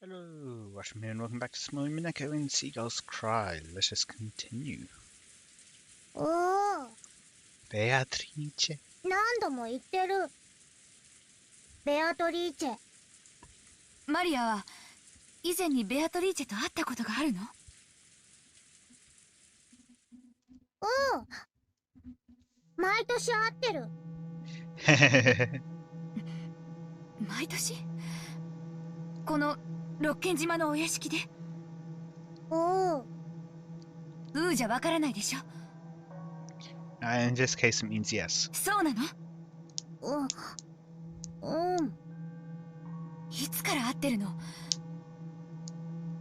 Hello, Watem here, and welcome back to some more Umineko When Seagulls Cry. Let us continue. おお、ベアトリーチェ。何度も言ってる。ベアトリーチェ。マリアは以前にベアトリーチェと会ったことがあるの？おお、毎年会ってる。毎年？この六軒島のお屋敷で？おお。じゃわからないでしょ。In this case, it means yes. そうなの？うん。いつから会ってるの？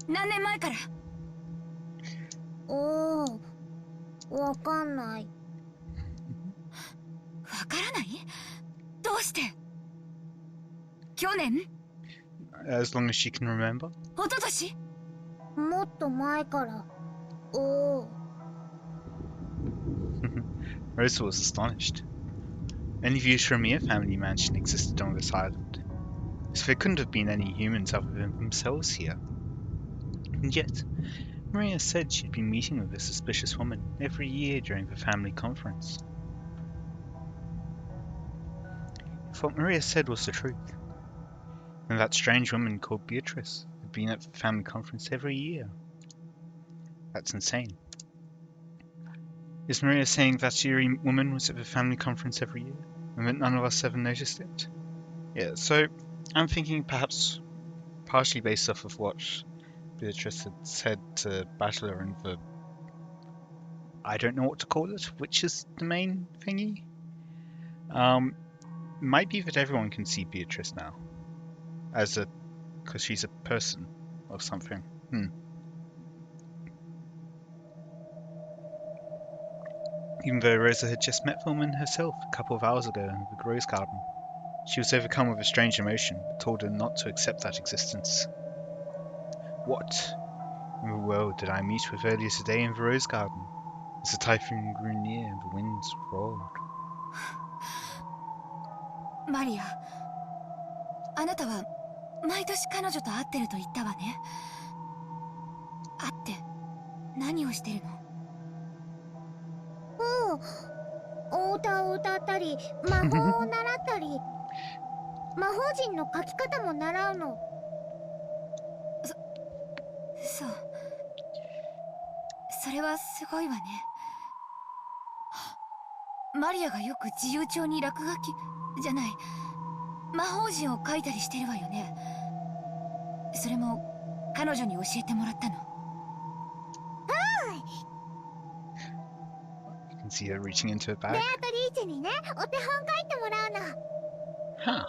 何年前から？おお、わかんない。わからない？どうして？去年？ As long as she can remember. 一昨年？もっと前から。おお。Rosa was astonished. Only views from a family mansion existed on this island, so there couldn't have been any humans other than themselves here. And yet, Maria said she'd been meeting with a suspicious woman every year during the family conference. If what Maria said was the truth, then that strange woman called Beatrice had been at the family conference every year. That's insane. Is Maria saying that eerie woman was at the family conference every year, and that none of us ever noticed it? Yeah, so I'm thinking perhaps partially based off of what Beatrice had said to Bachelor and the... I don't know what to call it, which is the main thingy? Might be that everyone can see Beatrice now. Because she's a person or something. Even though Rosa had just met the woman herself a couple of hours ago in the rose garden, she was overcome with a strange emotion that told her not to accept that existence. What in the world did I meet with earlier today in the rose garden, as the typhoon grew near and the winds roared? マリア、あなたは毎年彼女と会ってると言ったわね。会って何をしてるの？お歌を歌ったり、魔法を習ったり、魔法陣の書き方も習うの。そう。それはすごいわね。マリアがよく自由帳に落書きじゃない、魔法陣を書いたりしてるわよね。それも彼女に教えてもらったの？You can see her reaching into her ベア bag. トリーチェにね、お手本書いてもらうの。Huh. ほらほら、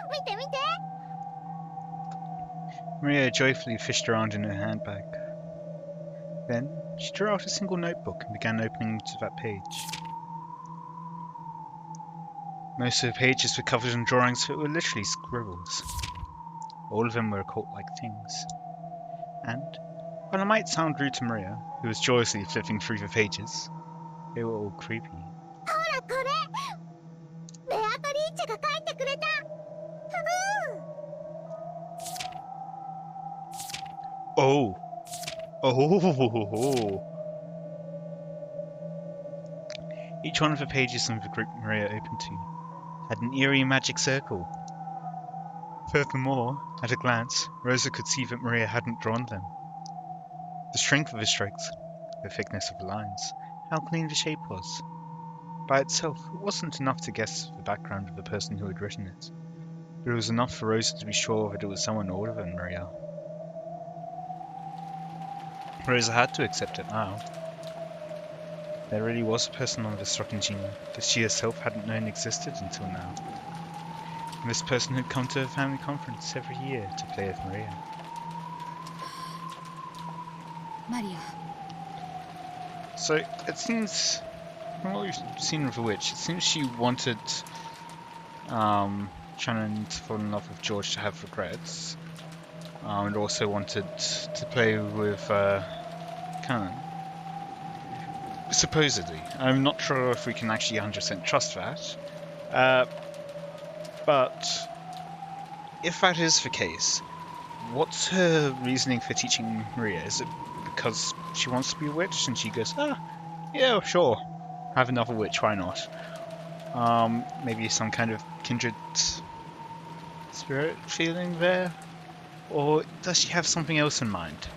見て見て。 Maria joyfully fished around in her handbag. Then she drew out a single notebook and began opening to that page. Most of the pages were covered in drawings that were literally scribbles. All of them were occult-like things. And, while it might sound rude to Maria, who was joyously flipping through the pages, they were all creepy. ほらこれ、ベアトリーチェが書いてくれた。Oh! Oh! Each one of the pages in the group Maria opened to had an eerie magic circle. Furthermore, at a glance, Rosa could see that Maria hadn't drawn them. The strength of the strokes, the thickness of the lines, how clean the shape was. By itself, it wasn't enough to guess the background of the person who had written it, but it was enough for Rosa to be sure that it was someone older than Maria. Rosa had to accept it now. There really was a person on this rocking genie that she herself hadn't known existed until now. And this person had come to her family conference every year to play with Maria. マリア。 So it seems, from what we've seen with the witch, it seems she wanted Shannon to fall in love with George to have regrets, and also wanted to play with Cannon. Supposedly. I'm not sure if we can actually 100% trust that. But if that is the case, What's her reasoning for teaching Maria? Is it because she wants to be a witch and she goes, yeah, sure, have another witch, why not? Maybe some kind of kindred spirit feeling there? Or does she have something else in mind?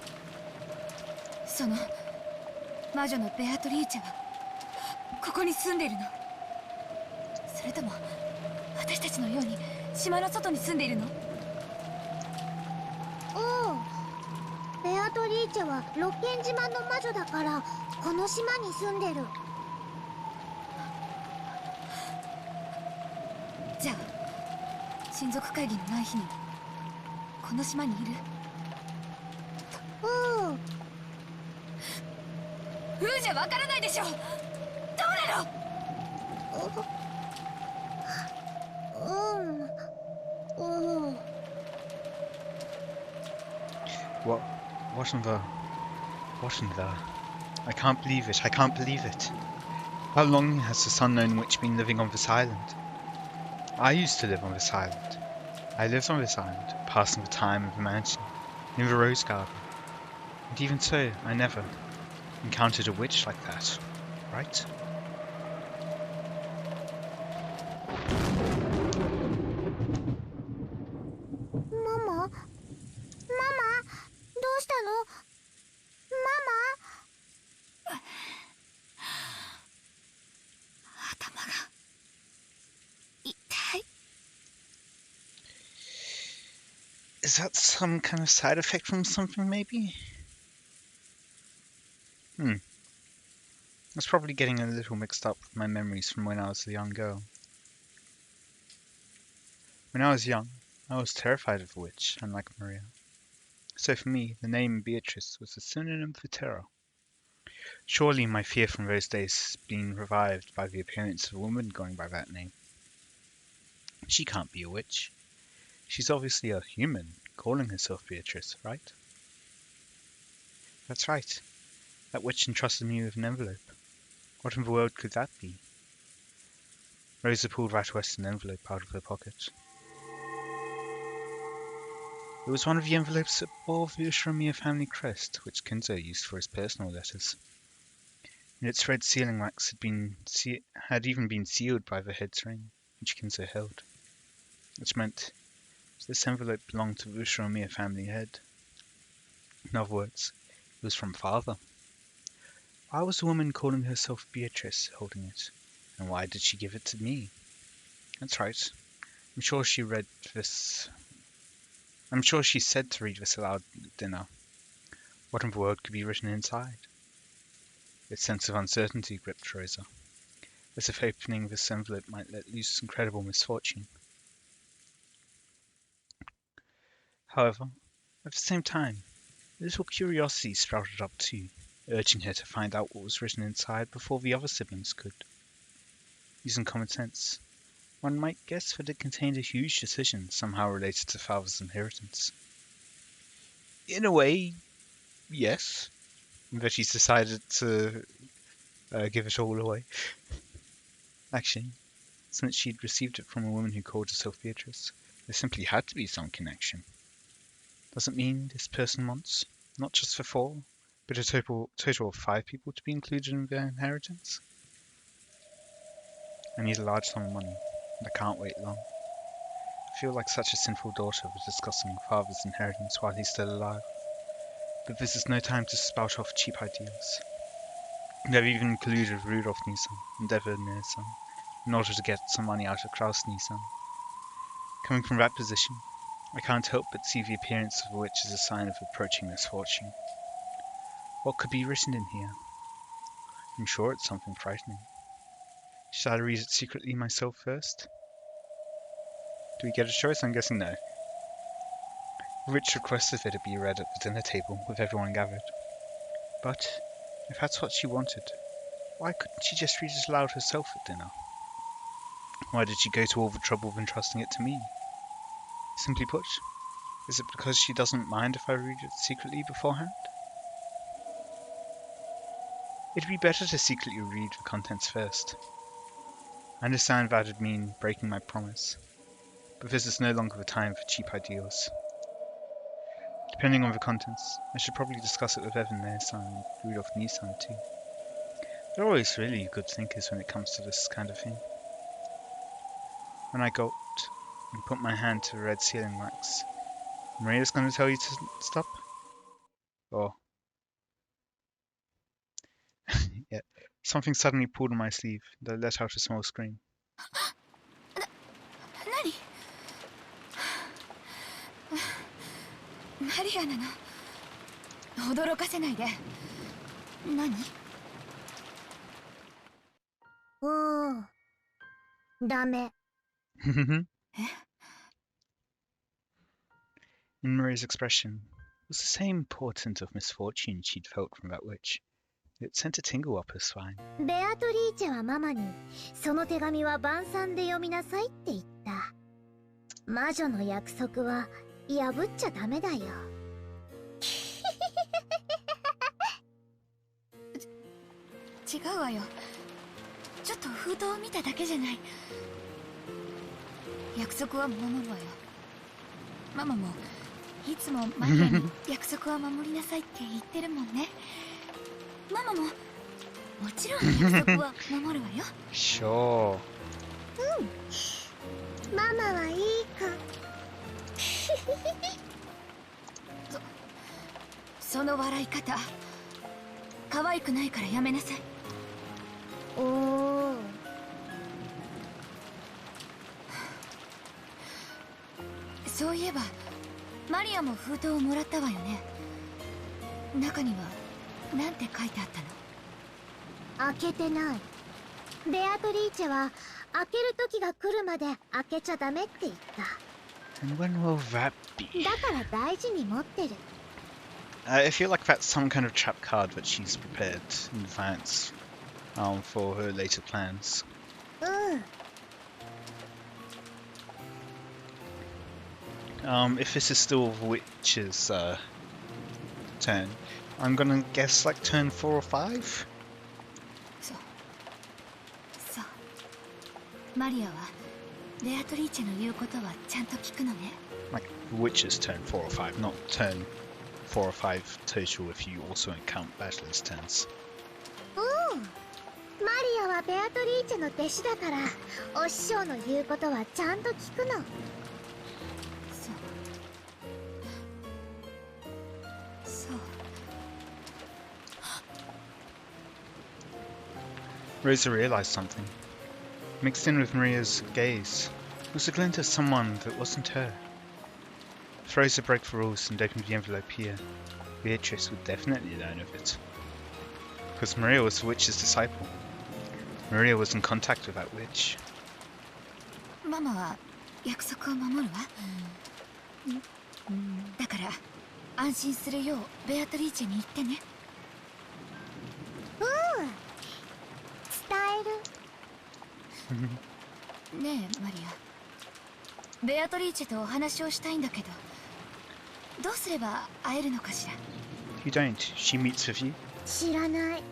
その魔女のベアトリーチェはここに住んでいるの？それとも私たちのように島の外に住んでいるの？おう、ベアトリーチェは六軒島の魔女だからこの島に住んでる。じゃあ親族会議のない日にこの島にいる？おう、じゃわからないでしょ。どうなの？おう。What in the... What in the... I can't believe it, I can't believe it. How long has this unknown witch been living on this island? I used to live on this island. I lived on this island, passing the time in the mountain, in the rose garden. And even so, I never encountered a witch like that, right? Mama? Mama? どうしたの? Mama? 頭が痛い。 Is that some kind of side effect from something, maybe? I was probably getting a little mixed up with my memories from when I was a young girl. When I was young, I was terrified of the witch, unlike Maria. So for me, the name Beatrice was a synonym for terror. Surely my fear from those days has been revived by the appearance of a woman going by that name. She can't be a witch. She's obviously a human, calling herself Beatrice, right? That's right. That witch entrusted me with an envelope. What in the world could that be? Rosa pulled that Western envelope out of her pocket. It was one of the envelopes that bore the Ushiramiya family crest, which Kinzo used for his personal letters. And its red sealing wax had even been sealed by the head's ring, which Kinzo held. Which meant this envelope belonged to the Ushiramiya family head. In other words, it was from father. Why was the woman calling herself Beatrice holding it? And why did she give it to me? That's right. I'm sure she said to read this aloud at dinner. What in the world could be written inside? A sense of uncertainty gripped Rosa, as if opening this envelope might let loose incredible misfortune. However, at the same time, a little curiosity sprouted up too, urging her to find out what was written inside before the other siblings could. Using common sense, one might guess that it contained a huge decision somehow related to father's inheritance. In a way, yes, that she's decided to give it all away. Actually, since she'd received it from a woman who called herself Beatrice, there simply had to be some connection. Doesn't mean this person wants, not just for 4, but a total of 5 people to be included in their inheritance. I need a large sum of money, and I can't wait long. I feel like such a sinful daughter for discussing father's inheritance while he's still alive. But this is no time to spout off cheap ideas. They've even included Rudolf Nissan and Deborah Nissan in order to get some money out of Klaus Nissan. Coming from that position, I can't help but see the appearance of a witch as a sign of approaching misfortune. What could be written in here? I'm sure it's something frightening. Should I read it secretly myself first? Do we get a choice? I'm guessing no. The witch requested that it be read at the dinner table with everyone gathered. But, if that's what she wanted, why couldn't she just read it aloud herself at dinner? Why did she go to all the trouble of entrusting it to me? Simply put, is it because she doesn't mind if I read it secretly beforehand? It'd be better to secretly read the contents first. I understand that'd mean breaking my promise, but this is no longer the time for cheap ideals. Depending on the contents, I should probably discuss it with Evan Nair-san and Rudolf Nissan too. They're always really good thinkers when it comes to this kind of thing. When I gulped and put my hand to the red sealing wax, Maria's going to tell you to stop? Or... yeah, something suddenly pulled on my sleeve and I let out a small scream. 何？マリアなの？驚かせないで。何？ダメ。In Maria's expression was the same portent of misfortune she'd felt from that witch. It sent a tingle up her spine. ベアトリーチェはママに、その手紙は晩餐で読みなさいって言った。魔女の約束は破っちゃダメだよ。違うわよ。ちょっと封筒を見ただけじゃない。約束は守るわよ。ママもいつもマリアに約束は守りなさいって言ってるもんね。ママももちろん約束は守るわよ。Sure. ママはいい子。その笑い方可愛くないからやめなさい。おお。そういえばマリアも封筒をもらったわよね。中にはなんて書いてあったの？開けてない。ベアトリーチェは開ける時が来るまで開けちゃダメって言った。 And when will that be? だから大事に持ってる。I feel like that's some kind of trap card that she's prepared in advance for her later plans. うん。If this is still the witch's turn, I'm gonna guess like turn 4 or 5? そうマリアはベアトリーチェの言うことはちゃんと聞くのね。 Like the witch's turn 4 or 5, not turn 4 or 5 total if you also count Battler's turns. うん。マリアはベアトリーチェの弟子だから、お師匠の言うことはちゃんと聞くの。そう。 Rosa realized something. Mixed in with Maria's gaze was a glint of someone that wasn't her. If Rosa broke the rules and opened the envelope here, Beatrice would definitely learn of it. Because Maria was the witch's disciple. Maria was in contact with that witch. ママは約束を守るわ。だから安心するようベアトリーチェに言ってね。うん。伝える。ねえマリア、ベアトリーチェとお話をしたいんだけど、どうすれば会えるのかしら。 You don't. She meets with you. 知らない。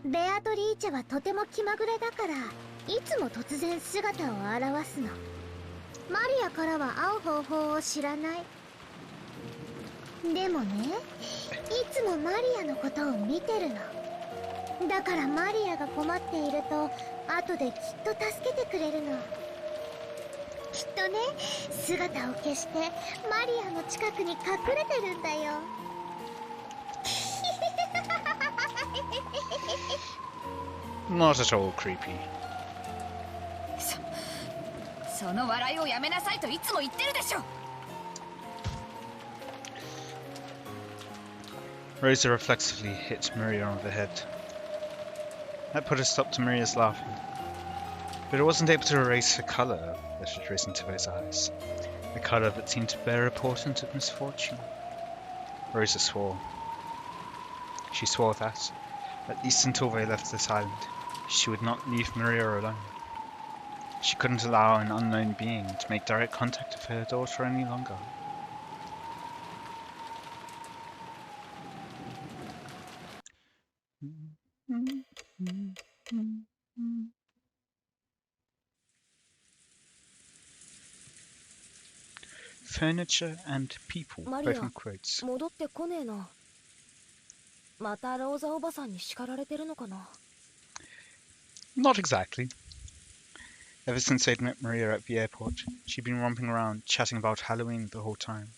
ベアトリーチェはとても気まぐれだから、いつも突然姿を現すの。マリアからは会う方法を知らない。でもね、いつもマリアのことを見てるの。だからマリアが困っていると後できっと助けてくれるの。きっとね、姿を消してマリアの近くに隠れてるんだよ。Not at all creepy. その笑いをやめなさいといつも言ってるでしょ。 Rosa reflexively hit Maria on the head. That put a stop to Maria's laughing, but it wasn't able to erase the colour that had risen to those eyes, a colour that seemed to bear a portent of misfortune. Rosa swore. She swore that, at least until they left this island, she would not leave Maria alone. She couldn't allow an unknown being to make direct contact with her daughter any longer. furniture and people, both in quotes. 戻ってこねえな。またローザおばさんに叱られてるのかな。 Not exactly. Ever since they'd met Maria at the airport, she'd been romping around, chatting about Halloween the whole time.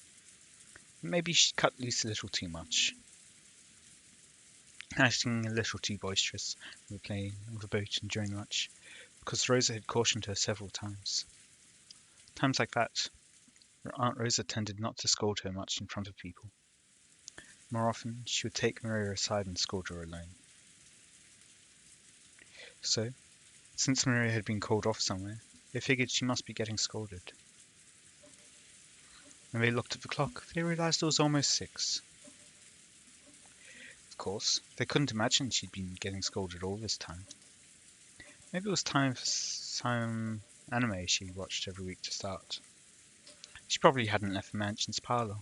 Maybe she'd cut loose a little too much, acting a little too boisterous on the plane or the boat and during lunch, because Rosa had cautioned her several times. Times like that, her Aunt Rosa tended not to scold her much in front of people. More often, she would take Maria aside and scold her alone. So, since Maria had been called off somewhere, they figured she must be getting scolded. When they looked at the clock, they realized it was almost 6. Of course, they couldn't imagine she'd been getting scolded all this time. Maybe it was time for some anime she watched every week to start. She probably hadn't left the mansion's parlor.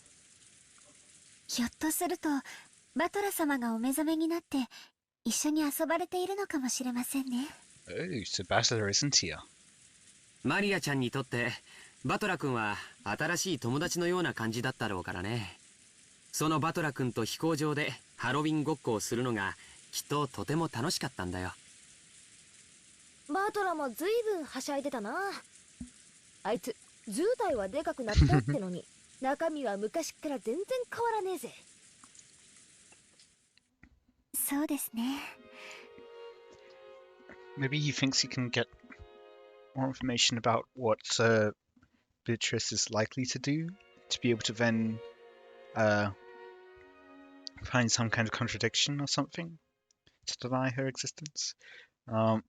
ひょっとするとバトラ様がお目覚めになって一緒に遊ばれているのかもしれませんね。 Oh, so Butler isn't here. マリアちゃんにとってバトラ君は新しい友達のような感じだったろうからね。そのバトラ君と飛行場でハロウィンごっこをするのがきっととても楽しかったんだよ。バトラもずいぶんはしゃいでたな。あいつ図体はでかくなったってのに中身は昔から全然変わらねえぜ。そうですね。 Maybe he thinks he can get more information about what Beatrice is likely to do, to be able to then find some kind of contradiction or something to deny her existence, and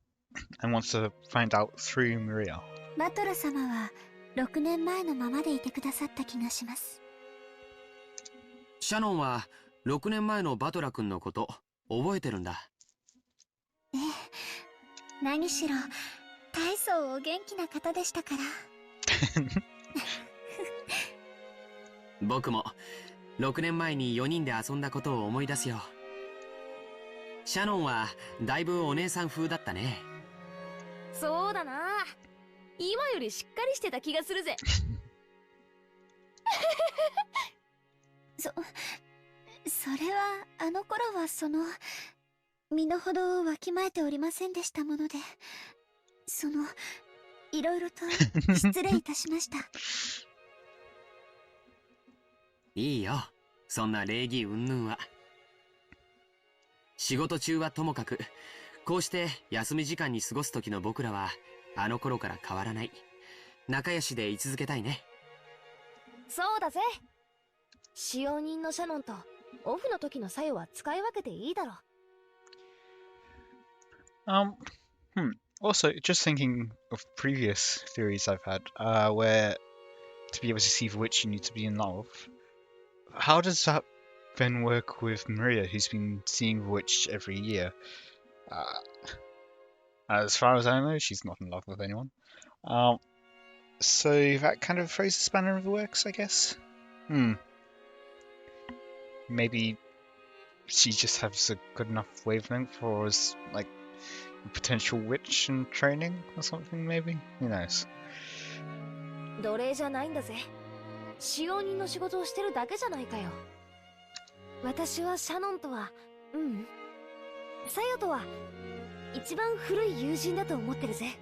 wants to find out through Maria. バトラ様は6年前のままでいてくださった気がします。シャノンは6年前のバトラ君のこと覚えてるんだ。ええ、何しろ大層お元気な方でしたから。僕も6年前に4人で遊んだことを思い出すよ。シャノンはだいぶお姉さん風だったね。そうだな。今よりしっかりしてた気がするぜ。それはあの頃は身の程わきまえておりませんでしたもので、いろいろと失礼いたしました。いいよ、そんな礼儀云々は。仕事中はともかく、こうして休み時間に過ごす時の僕らはあの頃から変わらない仲良しでい続けたいね。そうだぜ。使用人のシャノンとオフの時の作用は使い分けていいだろう。Also, just thinking of previous theories I've had, where to be able to see the witch you need to be in love. How does that then work with Maria, who's been seeing the witch every year? As far as I know, she's not in love with anyone. So that kind of throws the spanner in the works, I guess. Maybe she just has a good enough wavelength for us, like a potential witch in training or something. Maybe, who knows? 奴隷じゃないんだぜ。使用人の仕事をしてるだけじゃないかよ。私はシャノンとは、サヨとは一番古い友人だと思ってるぜ。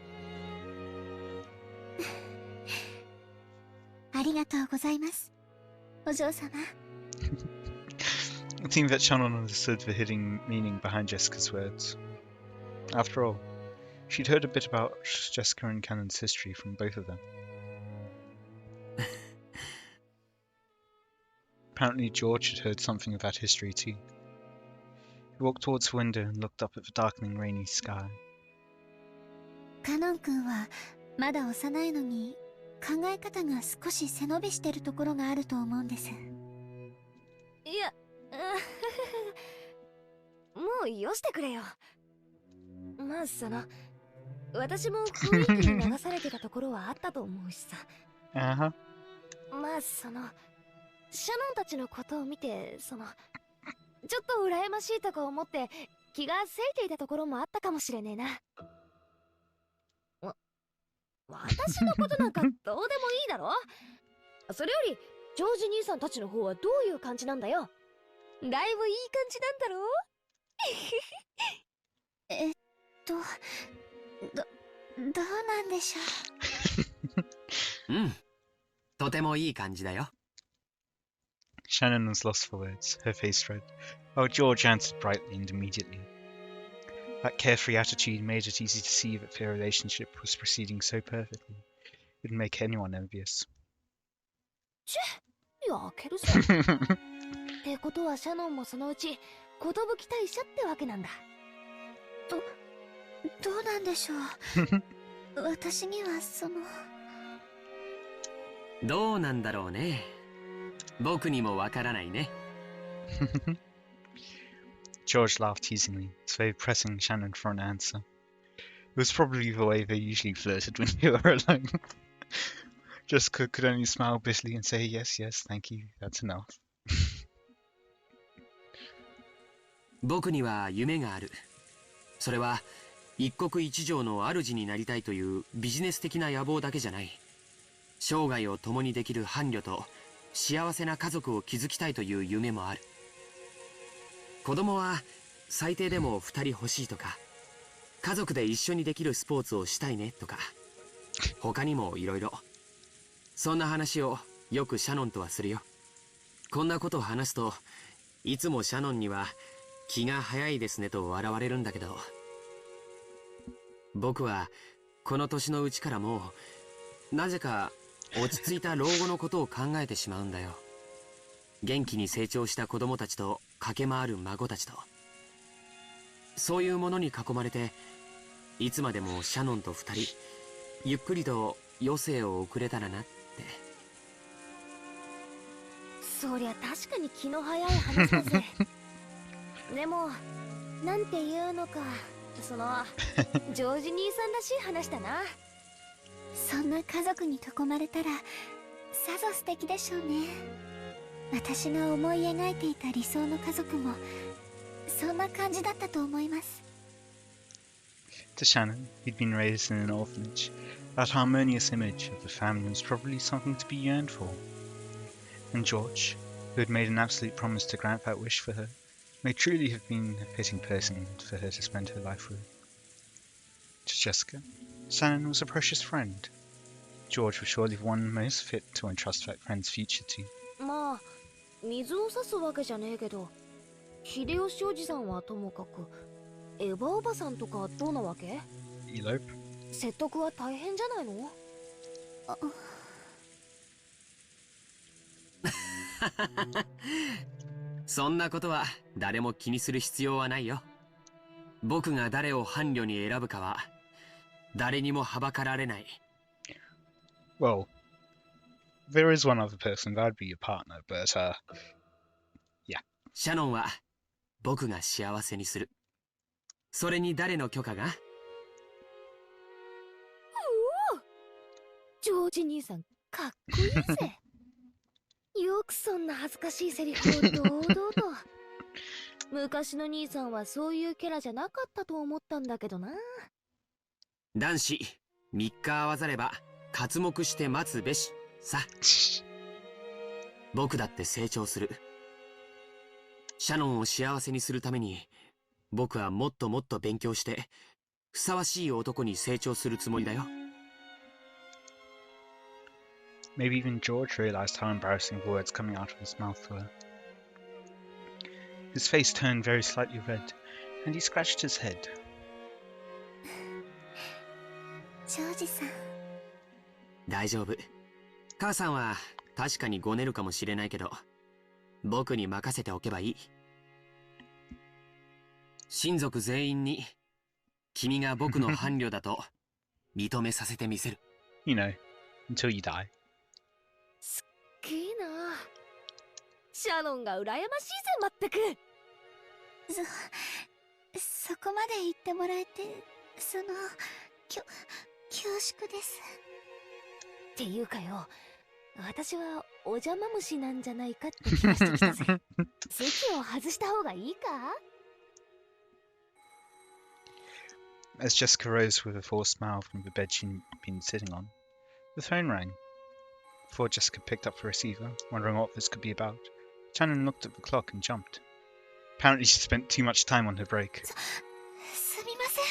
ありがとうございます、お嬢様。It seemed that Shannon understood the hidden meaning behind Jessica's words. After all, she'd heard a bit about Jessica and Cannon's history from both of them. Apparently George had heard something of that history too. He walked towards the window and looked up at the darkening rainy sky. カノン君はまだ幼いのに考え方が少し背伸びしてるところがあると思うんです。いや、もうよしてくれよ。まあ私も雰囲気に流されてたところはあったと思うしさ。まあシャノンたちのことを見てちょっと羨ましいとか思って気がせいていたところもあったかもしれねえな。私のことなんかどうでもいいだろ。それよりジョージ兄さんたちの方はどういう感じなんだよ。だいぶいい感じなんだろう。どうなんでしょう。うん。とてもいい感じだよ。Shannon was lost for words, her face red, while George answered brightly and immediately. That carefree attitude made it easy to see that their relationship was proceeding so perfectly, it would make anyone envious. やけるさ。ってことはシャノンもそのうち寿大社ってわけなんだ。どうなんでしょう。私にはどうなんだろうね。僕にもわからないね。George laughed teasingly, as though pressing Shannon for an answer. It was probably the way they usually flirted when they were alone. Just could only smile bitterly and say, yes, yes, thank you, that's enough. 僕には夢がある。それは一国一城の主になりたいというビジネス的な野望だけじゃない。生涯を共にできる伴侶と幸せな家族を築きたいという夢もある。子供は最低でも2人欲しいとか、家族で一緒にできるスポーツをしたいねとか、他にもいろいろ。そんな話をよくシャノンとはするよ。こんなことを話すといつもシャノンには気が早いですねと笑われるんだけど、僕はこの年のうちからもうなぜか落ち着いた老後のことを考えてしまうんだよ。元気に成長した子供たちと駆け回る孫たちと、そういうものに囲まれていつまでもシャノンと2人ゆっくりと余生を送れたらなって。そりゃ確かに気の早い話だぜ。でもなんていうのか、ジョージ兄さんらしい話だな。そんな家族に囲まれたらさぞ素敵でしょうね。私が思い描いていた理想の家族もそんな感じだったと思います。 To Shannon, who'd been raised in an orphanage, that harmonious image of the family was probably something to be yearned for. And George, who had made an absolute promise to grant that wish for her, may truly have been a fitting person for her to spend her life with. To Jessica, Shannon was a precious friend. George was surely the one most fit to entrust that friend's future to. まあ水を差すわけじゃねえけど、秀吉おじさんはともかくエヴァおばさんとかどうなわけ？ Elope? 説得は大変じゃないの？そんなことは誰も気にする必要はないよ。僕が誰を伴侶に選ぶかは誰にもはばかられない。Well, there is one other person that would be your partner, but yeah. シャノンは僕が幸せにする。それに誰の許可が？ジョージ兄さんかっこいいぜ。よくそんな恥ずかしいセリフを堂々と。昔の兄さんはそういうキャラじゃなかったと思ったんだけどな。男子3日合わざれば刮目して待つべしさ。僕だって成長する。シャノンを幸せにするために僕はもっともっと勉強してふさわしい男に成長するつもりだよ。Maybe even George realized how embarrassing the words coming out of his mouth were. His face turned very slightly red, and he scratched his head. ジョージさん、大丈夫。母さんは確かにごねるかもしれないけど、僕に任せておけばいい。親族全員に君が僕の伴侶だと認めさせてみせる。You know, until you die. すっげえな。シャノンが羨ましいぜ、まったく。そこまで言ってもらえて、恐縮です。っていうかよ、私はお邪魔虫なんじゃないかって気がしてきたぜ。席を外した方がいいか？ As Jessica rose with a forced smile from the bed she'd been sitting on, the phone rang. Before Jessica picked up the receiver, wondering what this could be about, Shannon looked at the clock and jumped. Apparently she spent too much time on her break. すみません。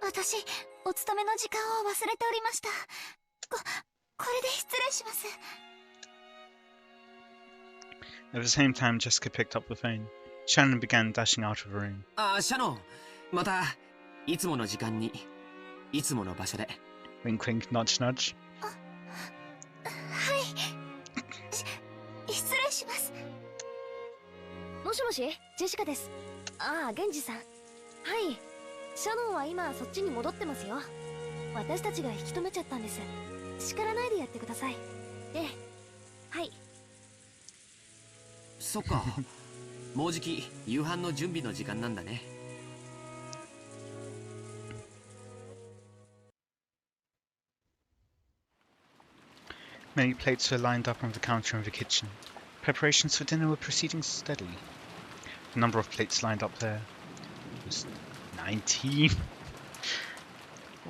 私、お勤めの時間を忘れておりました。これで失礼します。 At the same time Jessica picked up the phone, Shannon began dashing out of the room. シャノン、またいつもの時間にいつもの場所で。 Wink wink, nudge nudge. はい。失礼します。もしもし、ジェシカです。ああ、ゲンジさん。はい。シャノンは今そっちに戻ってますよ。私たちが引き止めちゃったんです。叱らないでやってください。ええ。はい。そっか。もうじき夕飯の準備の時間なんだね。 Many plates were lined up on the counter in the kitchen. Preparations for dinner were proceeding steadily. The number of plates lined up there was 19.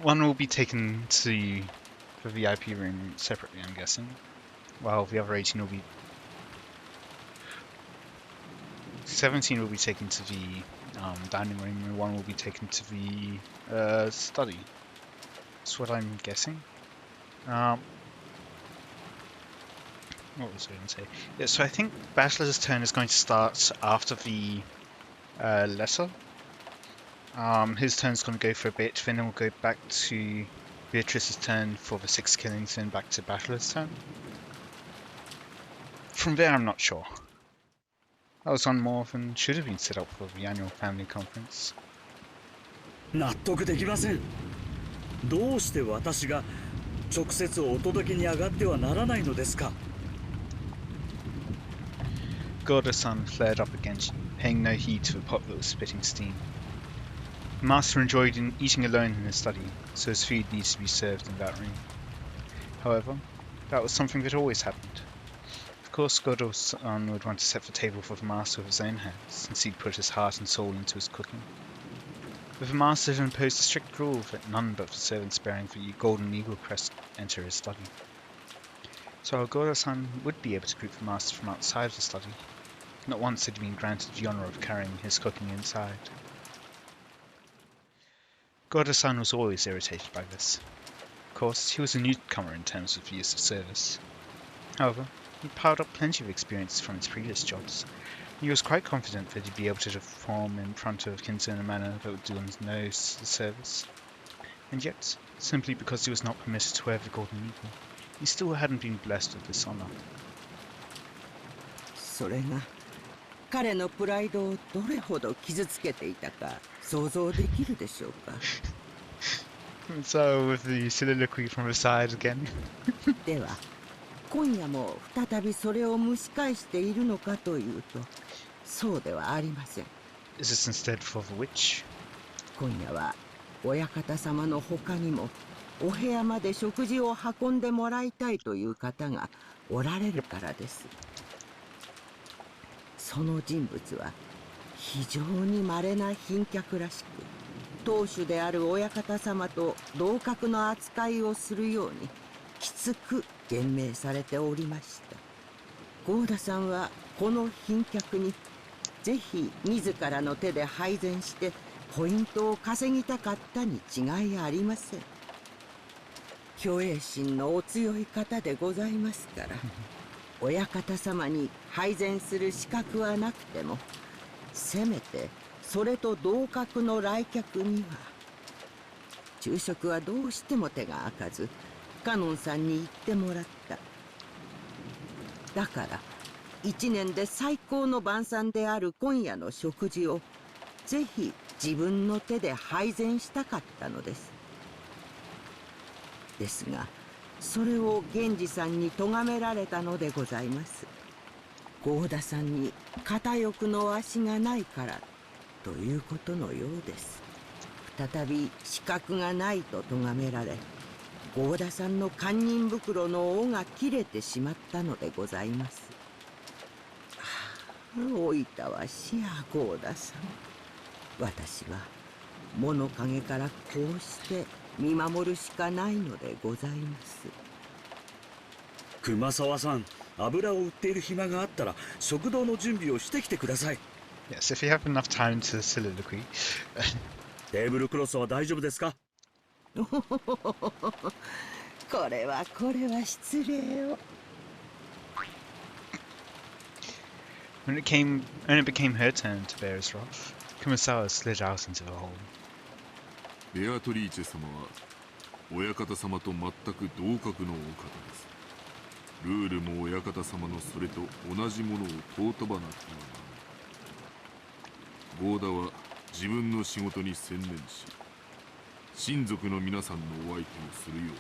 One will be taken to the VIP room separately, I'm guessing, while the other 18 will be... 17 will be taken to the dining room, and one will be taken to the study. That's what I'm guessing. What was I going to say? Yeah, so I think Bachelor's turn is going to start after the letter. His turn's going to go for a bit, then we'll go back to Beatrice's turn for the 6 killings, then back to Bachelor's turn. From there, I'm not sure. That was one more than should have been set up for the annual family conference. 納得できません。どうして私が直接お届けに上がってはならないのですか。 Gordo-san flared up against you, paying no heed to the pot that was spitting steam. The master enjoyed eating alone in his study, so his food needs to be served in that room. However, that was something that always happened. Of course, Gordo-san would want to set the table for the master with his own hands, since he'd put his heart and soul into his cooking. But the master had imposed a strict rule that none but the servants bearing the golden eagle crest enter his study. So while Gordo-san would be able to greet the master from outside of the study, not once had he been granted the honour of carrying his cooking inside. Gordo-san was always irritated by this. Of course, he was a newcomer in terms of years of service. However, he piled up plenty of experience from his previous jobs, and he was quite confident that he'd be able to perform in front of Kinzo in a manner that would do him no service. And yet, simply because he was not permitted to wear the golden eagle, he still hadn't been blessed with this honour. それが彼のプライドをどれほど傷つけていたか想像できるでしょうか。So, with the soliloquy from the side again. では、今夜も再びそれを蒸し返しているのかというと、そうではありません。Is this instead for the witch? 今夜は親方様の他にもお部屋まで食事を運んでもらいたいという方がおられるからです。その人物は非常に稀な賓客らしく、当主である親方様と同格の扱いをするようにきつく厳命されておりました。郷田さんはこの賓客にぜひ自らの手で配膳してポイントを稼ぎたかったに違いありません。虚栄心のお強い方でございますから親方様に配膳する資格はなくても、せめてそれと同格の来客には。昼食はどうしても手が開かず、カノンさんに言ってもらった。だから一年で最高の晩餐である今夜の食事をぜひ自分の手で配膳したかったのです。ですがそれを源氏さんに咎められたのでございます。郷田さんに片翼の足がないからということのようです。再び資格がないと咎められ、郷田さんの堪忍袋の緒が切れてしまったのでございます。おいたわしや郷田さん。私は物陰からこうして見守るしかないのでございます。熊沢さん、油を売っている暇があったら食堂の準備をしてきてください。 Yes, if you have enough time to soliloquy. テーブルクロスは大丈夫ですか？これは失礼を。When it became her turn to bear his wrath, Kumasawa slid out into the hole. ベアトリーチェ様は親方様と全く同格のお方です。ルールも親方様のそれと同じものを尊ばなくてはならない。ゴーダは自分の仕事に専念し、親族の皆さんのお相手をするよ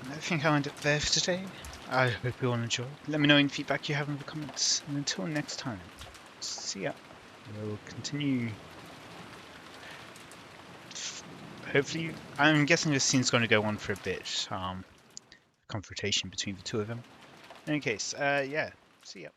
う。 I think I'll end it there for today. I hope you all enjoyed. Let me know any feedback you have in the comments. And until next time, see ya. We'll continue. Hopefully, I'm guessing this scene's going to go on for a bit. Confrontation between the two of them. In any case, yeah, see ya.